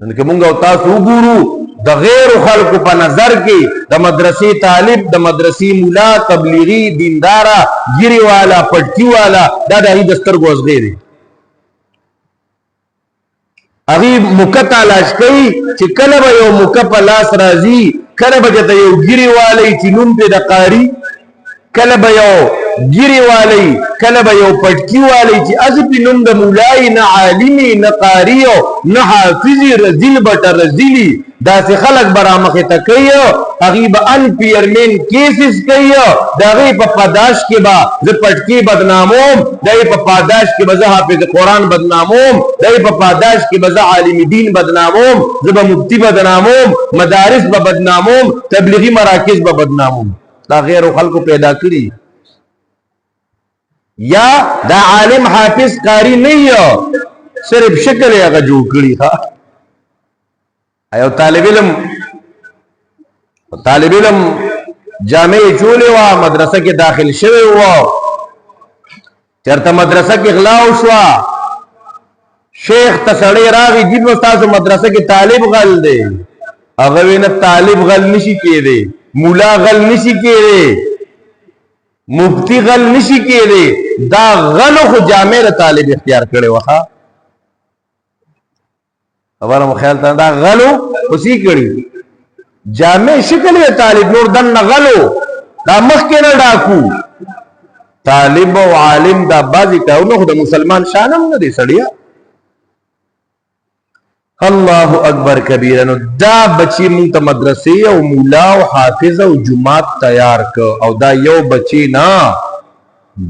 نن که مونږ او تاسو وګورو د غیر خلکو په نظر کې د مدرسې طالب د مدرسې مولا تبلیغي دیندارا ګیری والا پټکی والا دا د هغې د سترګو ازغې دی هغې موکه تالاش کوي چې کله به یو موکه په لاس راځي کله به د یو ګیری والی چې نوم پرې د قاري کله به یو ګیری والی کله به یو پټکی والی چې از پې نوم د مولای نه عالمي نه قاري نه حافظي رزیل بټه رزیلي داسې خلک به رامخې ته کوي هغې به انپیرمین کیسز کوي د هغې په پاداش کې به زه پټکي بدناموم د هغې په پاداش کې به زه حافظ قرآن بدناموم د هغې په پاداش کې به زه عالم دین بدناموم زه به مفتی بدناموم مدارس به بدناموم تبلیغي مراکز به بدناموم دا غیر خلکو پیدا کړي یا دا عالم حافظ قاری نه یو صرف شکل یې هغه جوړ کړي یو طالب علم جامع چولې وه مدرسه کې داخل شوی وه چېرته مدرسه کې غلا وشوه شیخ ته سړی راغی جی نو ستاسو مدرسه کې طالب غل دی هغه وی نه طالب غل نشي کېدی مولا غل نشي کېدی مفتی غل نشي کېدی دا غلو خو جامع د طالب اختیار کړی وخه خبره مو خیال ته دا غلو اوسې کړي جامع شکل یې طالب نور دننه غلو دا مخکې نه ډاکو طالب او عالم دا بعضې کارونه خو د مسلمان شان هم نه دی سړیه الله اکبر کبیره نو دا بچی مونږ ته مدرسې او مولا او حافظ او جماعت تیار که او دا یو بچی نه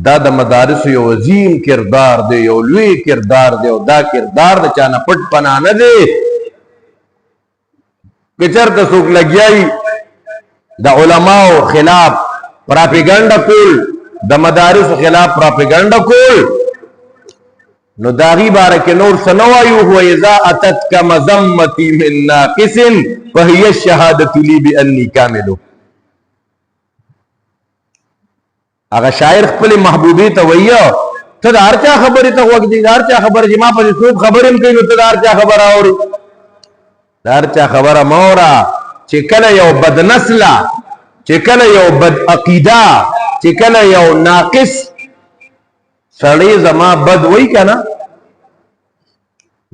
دا د مدارس یو عظیم کردار دی یو لوی کردار دی او دا کردار د چا نه پټ پناه نه دی که چېرته څوک لګیایي د علماو خلاف پراپیګنډه کول د مدارسو خلاف پراپیګنډه کول نو د هغې باره کې نور څه نه وایو هو اذا اتتک مذمتي من ناقص فهي الشهادة لي بأني کامل هغه شاعر خپلې محبوبې ته وایه ته د هر چا خبرې ته غوږ دی د هر چا خبره چې ما پسې څوک خبرې هم کوي نو ته د هر چا خبره اورې د هر چا خبره مه اوره چې کله یو بد نسله چې کله یو بد عقیده چې کله یو ناقص سړی زما بد وای که نه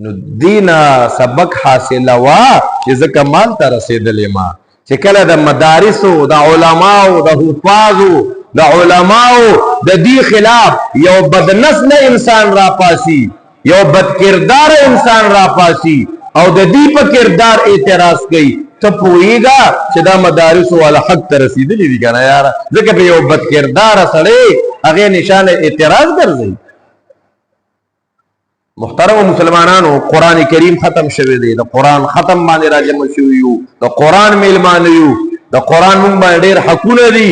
نو دینا سبق حاصلوه چې زه کمال ته رسېدلی ما چې کله د مدارسو د علماو د حفاظو د علماو د دې خلاف یو بد نسله انسان را پاسي یو بد کردار انسان را پاسي او د دې په کردار اعتراض کوي ته پوهېږه چې دا مدارسو والا حق ته رسېدلي دي که نه یاره ځکه په یو بد کرداره سړی هغې نشانه اعتراض ګرځوي محترم مسلمانانو قرآن کریم ختم شوی دی د قرآن ختم باندې راجمع شوي یو د قرآن میلمانه یو د قرآن مونږ باندې ډېر حقونه دي